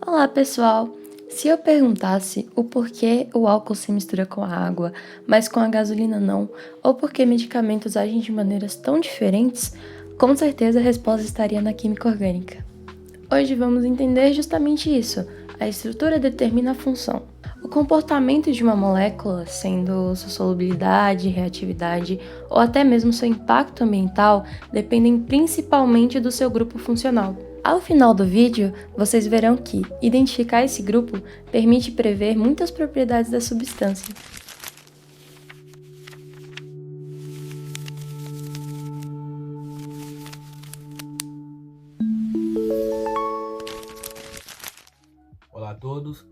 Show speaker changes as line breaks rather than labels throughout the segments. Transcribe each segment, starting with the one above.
Olá, pessoal! Se eu perguntasse o porquê o álcool se mistura com a água, mas com a gasolina não, ou por que medicamentos agem de maneiras tão diferentes, com certeza a resposta estaria na química orgânica. Hoje vamos entender justamente isso. A estrutura determina a função. O comportamento de uma molécula, sendo sua solubilidade, reatividade ou até mesmo seu impacto ambiental, dependem principalmente do seu grupo funcional. Ao final do vídeo, vocês verão que identificar esse grupo permite prever muitas propriedades da substância.
Olá a todos,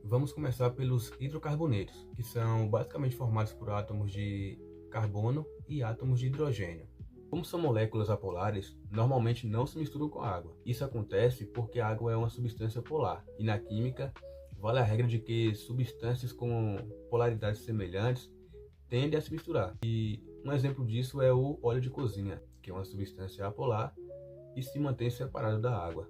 vamos começar pelos hidrocarbonetos, que são basicamente formados por átomos de carbono e átomos de hidrogênio. Como são moléculas apolares, normalmente não se misturam com a água. Isso acontece porque a água é uma substância polar, e na química vale a regra de que substâncias com polaridades semelhantes tendem a se misturar. E um exemplo disso é o óleo de cozinha, que é uma substância apolar e se mantém separado da água.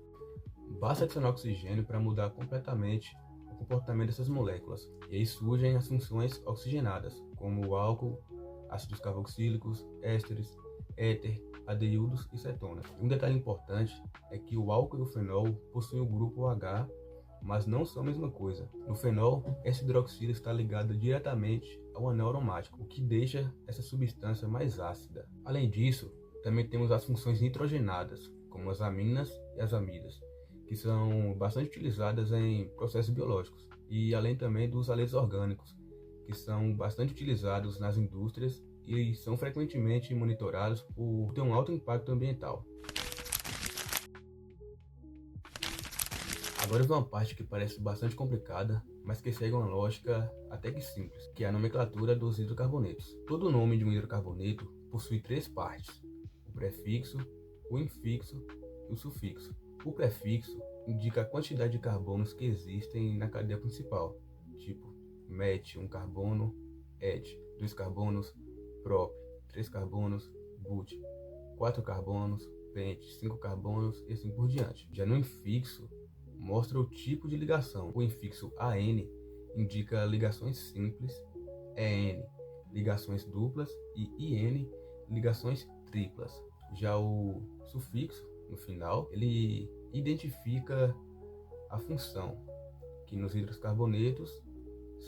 Basta adicionar oxigênio para mudar completamente o comportamento dessas moléculas, e aí surgem as funções oxigenadas, como o álcool, ácidos carboxílicos, ésteres, éter, aldeídos e cetonas. Um detalhe importante é que o álcool e o fenol possuem o grupo OH, mas não são a mesma coisa. No fenol, essa hidroxila está ligada diretamente ao anel aromático, o que deixa essa substância mais ácida. Além disso, também temos as funções nitrogenadas, como as aminas e as amidas, que são bastante utilizadas em processos biológicos, e além também dos aleitos orgânicos, que são bastante utilizados nas indústrias e são frequentemente monitorados por ter um alto impacto ambiental. Agora vem uma parte que parece bastante complicada, mas que segue uma lógica até que simples, que é a nomenclatura dos hidrocarbonetos. Todo nome de um hidrocarboneto possui três partes: o prefixo, o infixo e o sufixo. O prefixo indica a quantidade de carbonos que existem na cadeia principal, tipo met, um carbono, et, 2 carbonos, prop, 3 carbonos, but, 4 carbonos, pent, 5 carbonos e assim por diante. Já no infixo, mostra o tipo de ligação. O infixo AN indica ligações simples, EN, ligações duplas e IN, ligações triplas. Já o sufixo, no final, ele identifica a função, que nos hidrocarbonetos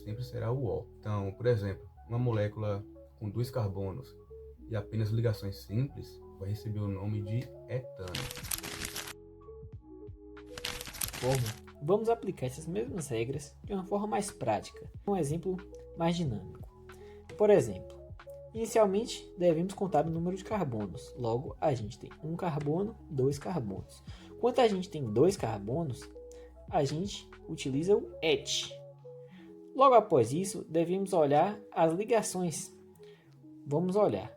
sempre será o O. Então, por exemplo, uma molécula com 2 carbonos e apenas ligações simples vai receber o nome de etano.
Vamos aplicar essas mesmas regras de uma forma mais prática, um exemplo mais dinâmico. Por exemplo, inicialmente devemos contar o número de carbonos, logo a gente tem um carbono, 2 carbonos. Quando a gente tem 2 carbonos, a gente utiliza o et. Logo após isso, devemos olhar as ligações. Vamos olhar,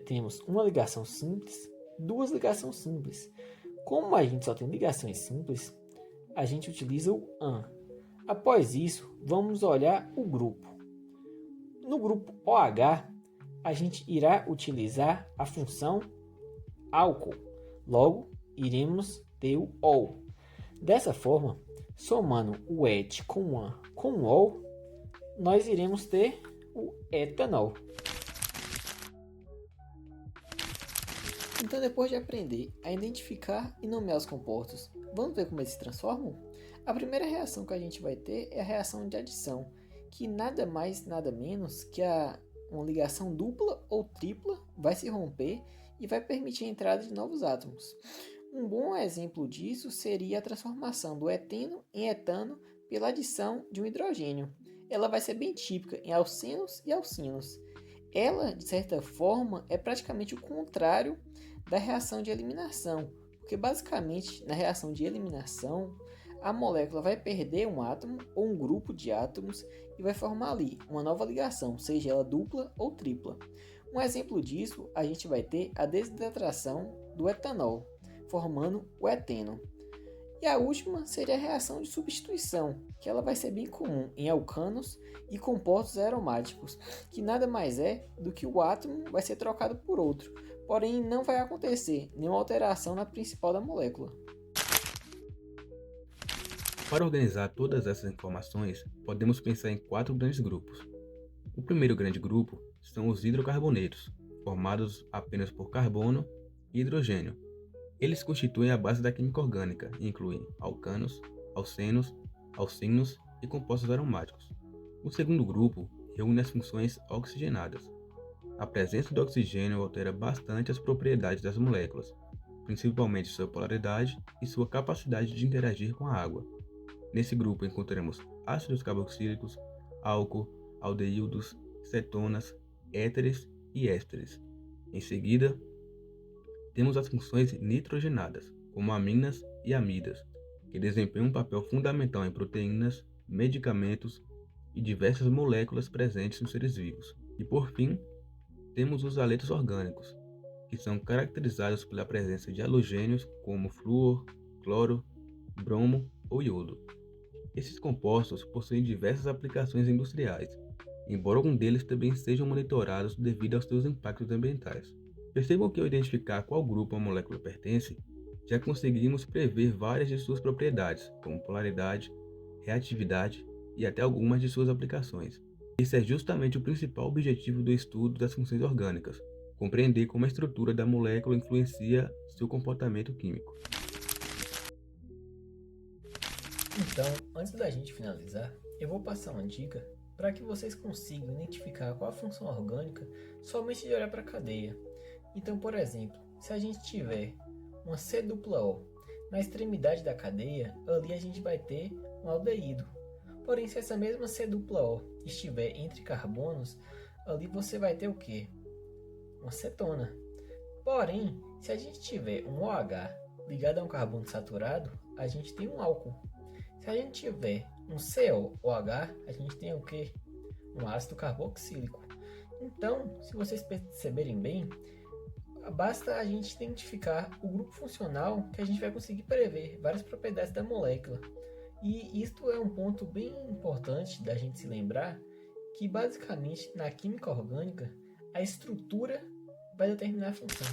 temos uma ligação simples, duas ligações simples. Como a gente só tem ligações simples, a gente utiliza o AN. Após isso, vamos olhar o grupo. No grupo OH, a gente irá utilizar a função álcool. Logo, iremos ter o OL. Dessa forma, somando o et com o AN com o OL, nós iremos ter o etanol. Então, depois de aprender a identificar e nomear os compostos, vamos ver como eles se transformam? A primeira reação que a gente vai ter é a reação de adição, que nada mais, nada menos que uma ligação dupla ou tripla vai se romper e vai permitir a entrada de novos átomos. Um bom exemplo disso seria a transformação do eteno em etano pela adição de um hidrogênio. Ela vai ser bem típica em alcenos e alcinos. Ela, de certa forma, é praticamente o contrário da reação de eliminação, porque basicamente na reação de eliminação a molécula vai perder um átomo ou um grupo de átomos e vai formar ali uma nova ligação, seja ela dupla ou tripla. Um exemplo disso a gente vai ter a desidratação do etanol, formando o eteno. E a última seria a reação de substituição, que ela vai ser bem comum em alcanos e compostos aromáticos, que nada mais é do que o átomo vai ser trocado por outro, porém não vai acontecer nenhuma alteração na principal da molécula.
Para organizar todas essas informações, podemos pensar em 4 grandes grupos. O primeiro grande grupo são os hidrocarbonetos, formados apenas por carbono e hidrogênio. Eles constituem a base da química orgânica e incluem alcanos, alcenos, alcinos e compostos aromáticos. O segundo grupo reúne as funções oxigenadas. A presença do oxigênio altera bastante as propriedades das moléculas, principalmente sua polaridade e sua capacidade de interagir com a água. Nesse grupo encontramos ácidos carboxílicos, álcool, aldeídos, cetonas, éteres e ésteres. Em seguida, temos as funções nitrogenadas, como aminas e amidas, que desempenham um papel fundamental em proteínas, medicamentos e diversas moléculas presentes nos seres vivos. E por fim, temos os haletos orgânicos, que são caracterizados pela presença de halogênios como flúor, cloro, bromo ou iodo. Esses compostos possuem diversas aplicações industriais, embora alguns deles também sejam monitorados devido aos seus impactos ambientais. Percebam que ao identificar qual grupo a molécula pertence, já conseguimos prever várias de suas propriedades, como polaridade, reatividade e até algumas de suas aplicações. Esse é justamente o principal objetivo do estudo das funções orgânicas, compreender como a estrutura da molécula influencia seu comportamento químico.
Então, antes da gente finalizar, eu vou passar uma dica para que vocês consigam identificar qual a função orgânica somente de olhar para a cadeia. Então, por exemplo, se a gente tiver uma C-O, na extremidade da cadeia, ali a gente vai ter um aldeído. Porém, se essa mesma C-O estiver entre carbonos, ali você vai ter o quê? Uma cetona. Porém, se a gente tiver um OH ligado a um carbono saturado, a gente tem um álcool. Se a gente tiver um COOH, a gente tem o quê? Um ácido carboxílico. Então, se vocês perceberem bem, basta a gente identificar o grupo funcional que a gente vai conseguir prever várias propriedades da molécula. E isto é um ponto bem importante da gente se lembrar, que basicamente na química orgânica, a estrutura vai determinar a função.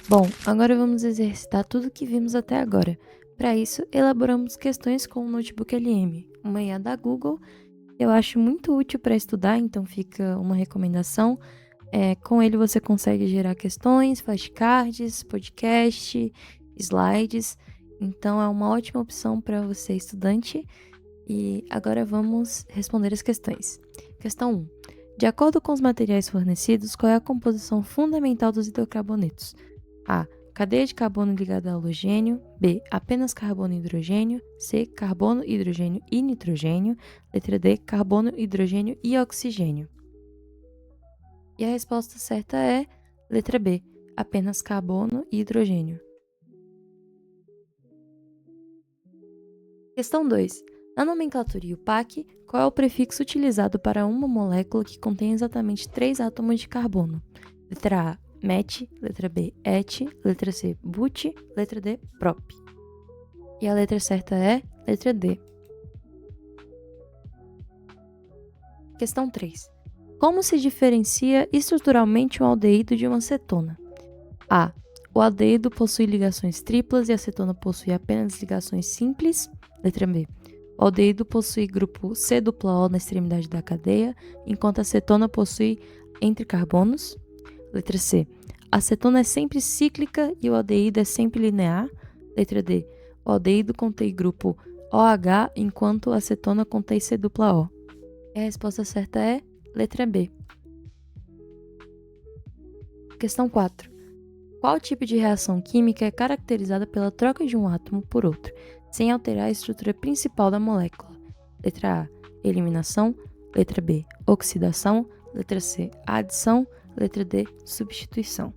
Bom, agora vamos exercitar tudo o que vimos até agora. Para isso, elaboramos questões com o Notebook LM, uma IA da Google. Eu acho muito útil para estudar, então fica uma recomendação. Com ele você consegue gerar questões, flashcards, podcast, slides. Então é uma ótima opção para você, estudante. E agora vamos responder as questões. Questão 1. De acordo com os materiais fornecidos, qual é a composição fundamental dos hidrocarbonetos? A. Cadeia de carbono ligada a halogênio. B. Apenas carbono e hidrogênio. C. Carbono, hidrogênio e nitrogênio. Letra D. Carbono, hidrogênio e oxigênio. E a resposta certa é letra B. Apenas carbono e hidrogênio. Questão 2. Na nomenclatura IUPAC, qual é o prefixo utilizado para uma molécula que contém exatamente 3 átomos de carbono? Letra A. Met, letra B, et, letra C, but, letra D, prop. E a letra certa é letra D. Questão 3. Como se diferencia estruturalmente um aldeído de uma cetona? A. O aldeído possui ligações triplas e a cetona possui apenas ligações simples. Letra B. O aldeído possui grupo C-O na extremidade da cadeia, enquanto a cetona possui entre carbonos. Letra C. A cetona é sempre cíclica e o aldeído é sempre linear. Letra D. O aldeído contém grupo OH, enquanto a cetona contém C-O. E a resposta certa é letra B. Questão 4. Qual tipo de reação química é caracterizada pela troca de um átomo por outro, sem alterar a estrutura principal da molécula? Letra A. Eliminação. Letra B. Oxidação. Letra C. Adição. Letra D. Substituição.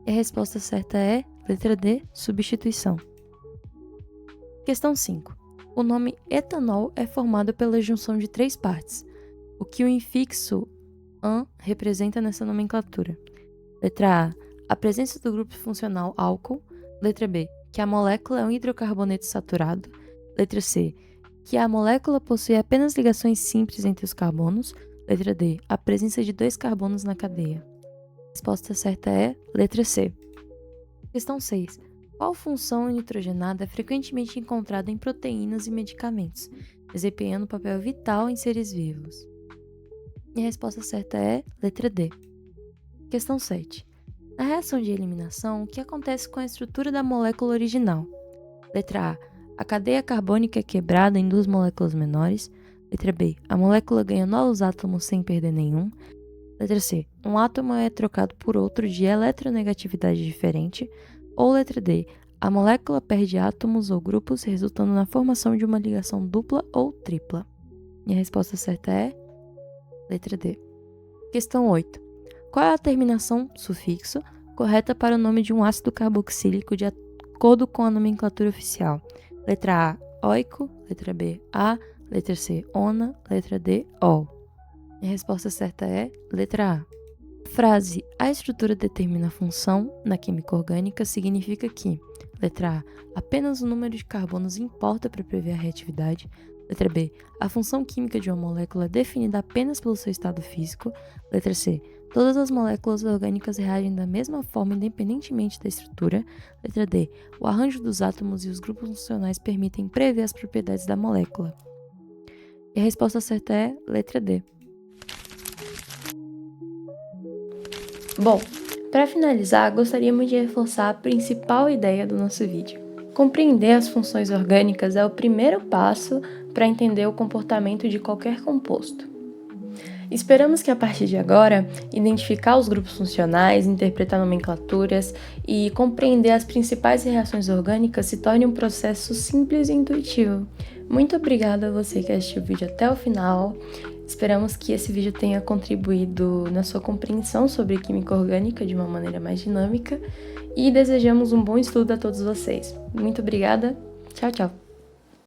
E a resposta certa é letra D. Substituição. Questão 5. O nome etanol é formado pela junção de 3 partes, o que o infixo -an representa nessa nomenclatura. Letra A. A presença do grupo funcional álcool. Letra B. Que a molécula é um hidrocarboneto saturado. Letra C. Que a molécula possui apenas ligações simples entre os carbonos. Letra D. A presença de 2 carbonos na cadeia. A resposta certa é letra C. Questão 6. Qual função nitrogenada é frequentemente encontrada em proteínas e medicamentos, desempenhando um papel vital em seres vivos? E a resposta certa é letra D. Questão 7. Na reação de eliminação, o que acontece com a estrutura da molécula original? Letra A. A cadeia carbônica é quebrada em 2 moléculas menores. Letra B. A molécula ganha novos átomos sem perder nenhum. Letra C. Um átomo é trocado por outro de eletronegatividade diferente. Ou letra D. A molécula perde átomos ou grupos, resultando na formação de uma ligação dupla ou tripla. E a resposta certa é letra D. Questão 8. Qual é a terminação sufixo correta para o nome de um ácido carboxílico de acordo com a nomenclatura oficial? Letra A, oico. Letra B, A. Letra C, ona. Letra D, ol. E a resposta certa é letra A. Frase "a estrutura determina a função" na química orgânica significa que: letra A. Apenas o número de carbonos importa para prever a reatividade. Letra B. A função química de uma molécula é definida apenas pelo seu estado físico. Letra C. Todas as moléculas orgânicas reagem da mesma forma independentemente da estrutura. Letra D. O arranjo dos átomos e os grupos funcionais permitem prever as propriedades da molécula. E a resposta certa é letra D. Bom, para finalizar, gostaríamos de reforçar a principal ideia do nosso vídeo. Compreender as funções orgânicas é o primeiro passo para entender o comportamento de qualquer composto. Esperamos que a partir de agora, identificar os grupos funcionais, interpretar nomenclaturas e compreender as principais reações orgânicas se torne um processo simples e intuitivo. Muito obrigada a você que assistiu o vídeo até o final. Esperamos que esse vídeo tenha contribuído na sua compreensão sobre química orgânica de uma maneira mais dinâmica e desejamos um bom estudo a todos vocês. Muito obrigada. Tchau, tchau.